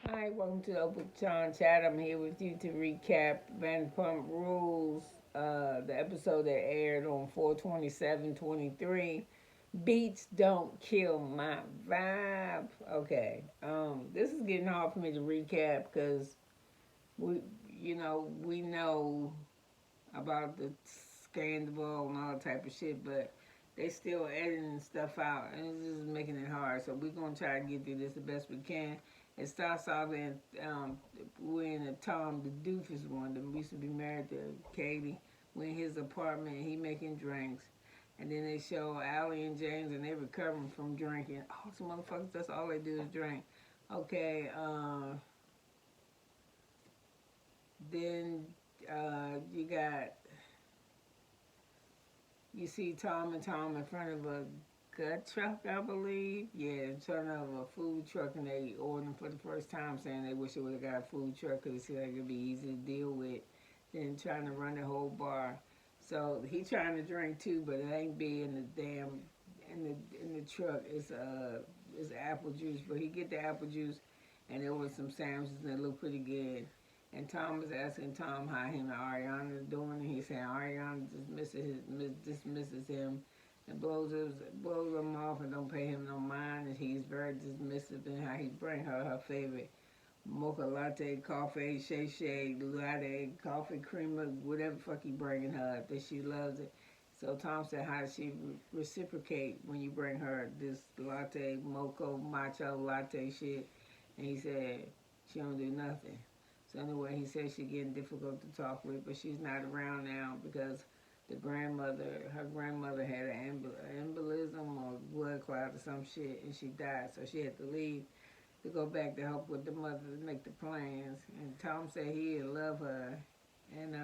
Hi, welcome to the Open John Chat. I'm here with you to recap Vanderpump Rules, the episode that aired on 4/27/23. Beats don't kill my vibe. Okay, this is getting hard for me to recap because we, we know about the scandal and all that type of shit, but they still editing stuff out, and it's just making it hard. So we're gonna try to get through this the best we can. It starts off in we're in a Tom the Doofus one that used to be married to Katie. We're in his apartment. He making drinks, and then they show Allie and James, and they recovering from drinking. Oh, some motherfuckers! That's all they do is drink. Okay, then you got you see Tom and Tom in front of a gut truck, I believe. Yeah, in front of a food truck, and they ordering for the first time, saying they wish they would have got a food truck because it seemed like it'd be easy to deal with. Then trying to run the whole bar. So he trying to drink too, but it ain't be in the damn in the truck. It's apple juice, but he get the apple juice, and there was some sandwiches and they look pretty good. And Tom was asking Tom how him and Ariana is doing, and he's saying Ariana dismisses him and blows him off and don't pay him no mind, and he's very dismissive in how he bring her favorite mocha latte, coffee, shay latte, coffee creamer, whatever fuck he bringing her, that she loves it. So Tom said, how does she reciprocate when you bring her this latte, mocha, matcha latte shit? And he said, she don't do nothing. So anyway, he said she's getting difficult to talk with, but she's not around now because her grandmother had an embolism or blood clot or some shit, and she died. So she had to leave to go back to help with the mother to make the plans. And Tom said he love her, and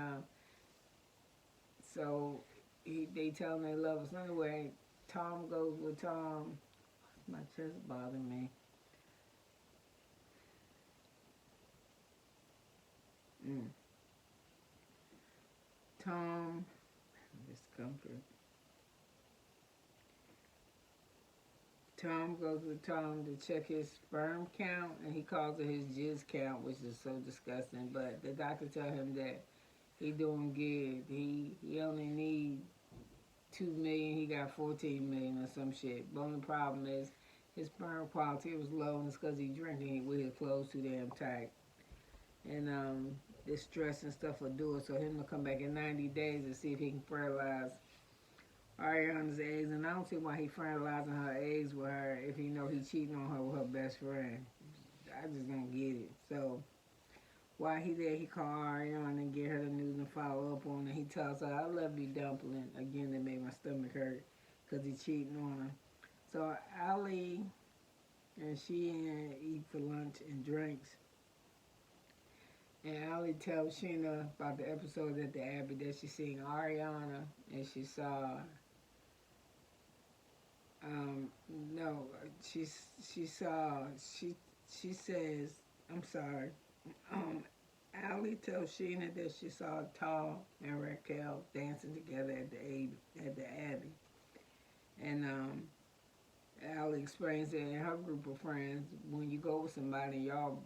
so they tell him they love us. Anyway, Tom goes with Tom. My chest bothering me. Mm. Tom, discomfort. Tom goes with Tom to check his sperm count, and he calls it his jizz count, which is so disgusting. But the doctor tell him that he doing good. He only need 2 million. He got 14 million or some shit. But only problem is his sperm quality was low, and it's because he drinking it with his clothes too damn tight. And this stress and stuff will do it. So him to come back in 90 days to see if he can fertilize Ariana's eggs, and I don't see why he fertilizing her eggs with her if he know he cheating on her with her best friend. I just don't get it. So while he there, he call Ariana and get her the news and follow up on it. He tells her, "I love you, dumpling." Again, that made my stomach hurt because he cheating on her. So Ali and she and eat for lunch and drinks. And Ali tells Sheena about the episode at the Abbey that she seen Ariana and she saw Um, no, she she saw she says I'm sorry. Um, Allie tells Sheena that she saw Tall and Raquel dancing together at the Abbey, and Allie explains that in her group of friends, when you go with somebody, y'all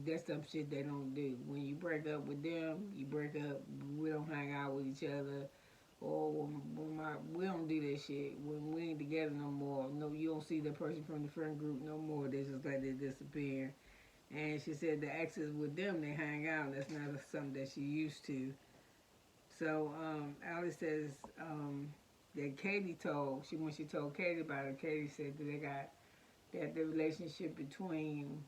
that's some shit they don't do. When you break up with them, you break up. We don't hang out with each other or we don't do that shit. When we ain't together no more, no, you don't see the person from the friend group no more. They just like they disappear. And she said the exes with them, they hang out. That's not something that she used to. So Alice says that Katie told she when she told Katie about it. Katie said that they got that the relationship between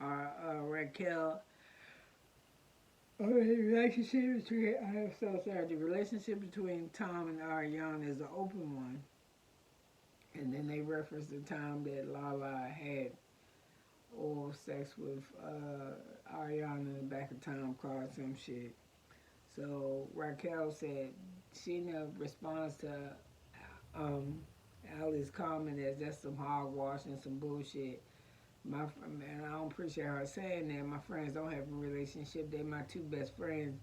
Raquel the relationship between I'm so sorry. The relationship between Tom and Ariana is an open one, and then they reference the time that Lala had oral sex with Ariana in the back of Tom car or some shit. So Raquel said she never responds to um, Allie's comment as that's some hogwash and some bullshit. And I don't appreciate her saying that. My friends don't have a relationship. They're my two best friends.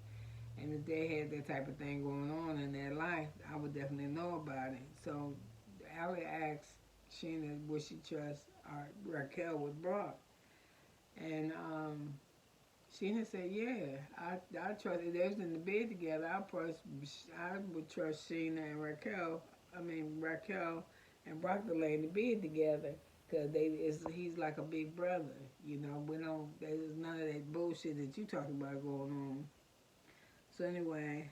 And if they had that type of thing going on in their life, I would definitely know about it. So Allie asked Sheena would she trust Raquel with Brock. And Sheena said, yeah, I trust it. They was in the bed together. I would trust Sheena and Raquel and Brock to lay in the bed together. Cause he's like a big brother, you know. We don't. There's none of that bullshit that you talking about going on. So anyway,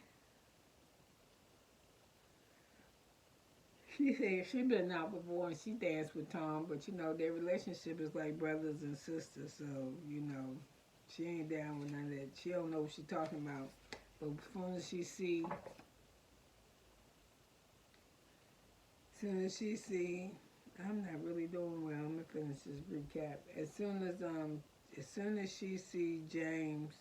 she said she been out before and she danced with Tom, but you know their relationship is like brothers and sisters. So you know, she ain't down with none of that. She don't know what she talking about. But soon as she see, I'm not really doing well. I'm gonna finish this recap. As soon as she see James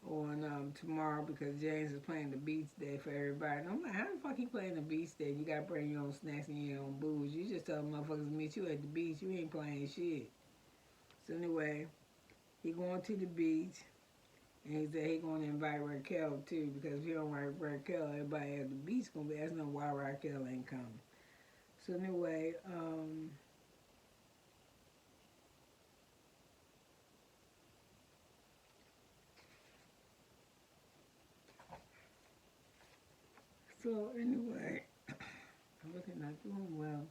on tomorrow, because James is playing the beach day for everybody. And I'm like, how the fuck he playing the beach day? You gotta bring your own snacks and your own booze. You just tell motherfuckers to meet you at the beach. You ain't playing shit. So anyway, he going to the beach, and he said he gonna invite Raquel too, because if he don't invite Raquel, everybody at the beach gonna be asking why Raquel ain't coming. So anyway, so anyway, I'm looking not doing well.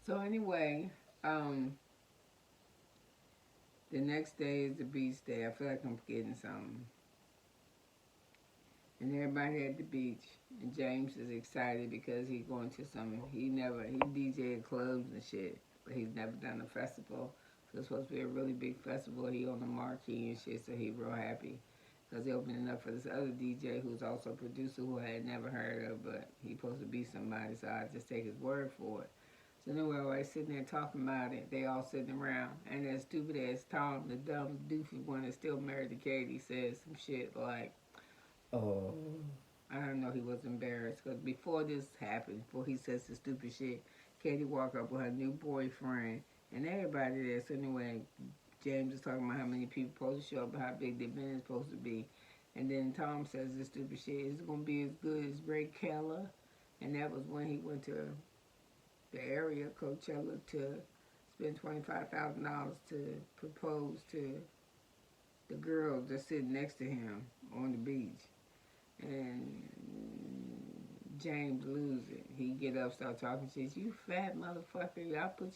So anyway, the next day is the beach day. I feel like I'm forgetting something. And everybody at the beach. And James is excited because he going to he DJ clubs and shit, but he's never done a festival. So it's supposed to be a really big festival. He on the marquee and shit, so he real happy. Because he opening up for this other DJ who's also a producer who I had never heard of, but he supposed to be somebody, so I just take his word for it. So anyway, while I sitting there talking about it, they all sitting around, and that stupid ass Tom, the dumb doofy one that's still married to Katie, says some shit like, "Oh, I don't know." He was embarrassed because before this happened, before he says the stupid shit, Katie walked up with her new boyfriend and everybody there. So anyway, James is talking about how many people supposed to show up and how big the event is supposed to be. And then Tom says this stupid shit, "It's going to be as good as Ray Keller." And that was when he went to the area, Coachella, to spend $25,000 to propose to the girl that's sitting next to him on the beach. And James lose it. He get up, start talking shit. "You fat motherfucker, I put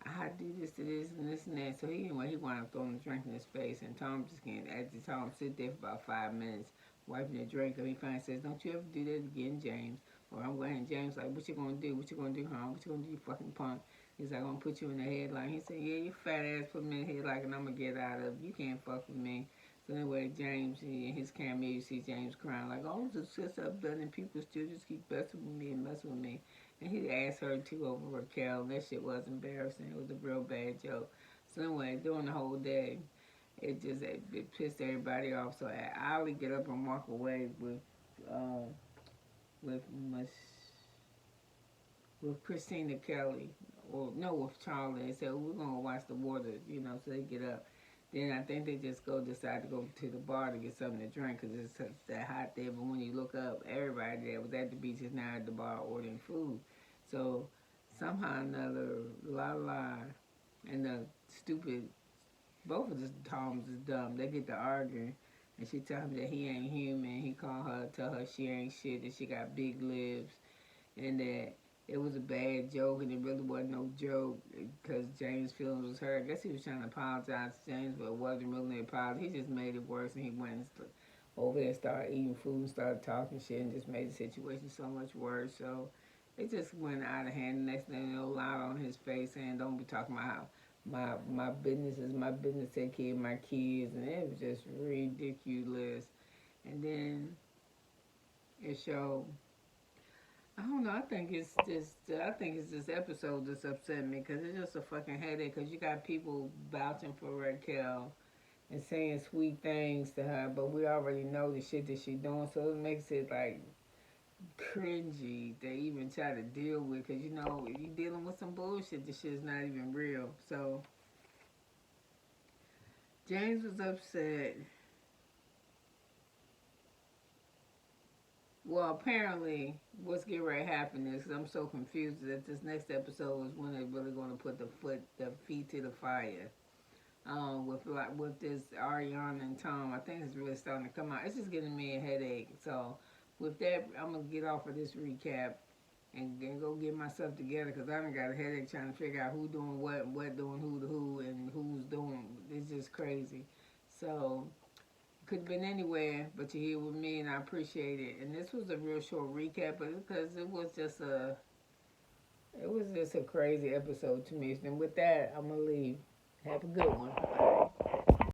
I do this to this and this and that." So anyway, he wound up throwing the drink in his face, and Tom just can't. After Tom sit there for about 5 minutes, wiping the drink up, he finally says, "Don't you ever do that again, James." Or I'm going, and James like, "What you gonna do? What you gonna do, huh? What you gonna do, you fucking punk?" He's like, "I'm gonna put you in the headlock." He said, "Yeah, you fat ass put me in the headlock, and I'm gonna get out of it. You can't fuck with me." So anyway, James, in his camera, you see James crying like, "All the shit I've done, and people still just keep messing with me and messing with me." And he asked her too over Raquel, and that shit was embarrassing. It was a real bad joke. So anyway, during the whole day, it pissed everybody off. So I would get up and walk away uh, with with Christina Kelly, or no, with Charlie, and said, "We're gonna watch the water," you know. So they get up. Then I think they just decide to go to the bar to get something to drink because it's that hot there. But when you look up, everybody that was at the beach is now at the bar ordering food. So somehow or another, La and the stupid, both of the Toms is dumb. They get to arguing, and she tell him that he ain't human. He tell her she ain't shit, that she got big lips, and that it was a bad joke, and it really wasn't no joke because James' feelings was hurt. I guess he was trying to apologize to James, but it wasn't really an apology. He just made it worse, and he went over there and started eating food and started talking shit and just made the situation so much worse. So it just went out of hand. The next thing you know, loud on his face saying, "Don't be talking about how my business is my business, take care of my kids," and it was just ridiculous. And then it showed. I don't know. I think it's this episode that's upsetting me because it's just a fucking headache. Because you got people vouching for Raquel and saying sweet things to her, but we already know the shit that she doing. So it makes it like cringy to even try to deal with. Because you know you dealing with some bullshit. The shit's not even real. So James was upset. Well, apparently, what's getting ready to happen is, 'cause I'm so confused that this next episode is when they're really going to put the feet to the fire. With this Ariana and Tom, I think it's really starting to come out. It's just giving me a headache. So, with that, I'm gonna get off of this recap and go get myself together because I done got a headache trying to figure out who doing what doing who to who, and who's doing. It's just crazy. So could have been anywhere, but you're here with me, and I appreciate it. And this was a real short recap, but because it was just a crazy episode to me. And with that, I'm gonna leave. Have a good one. Bye.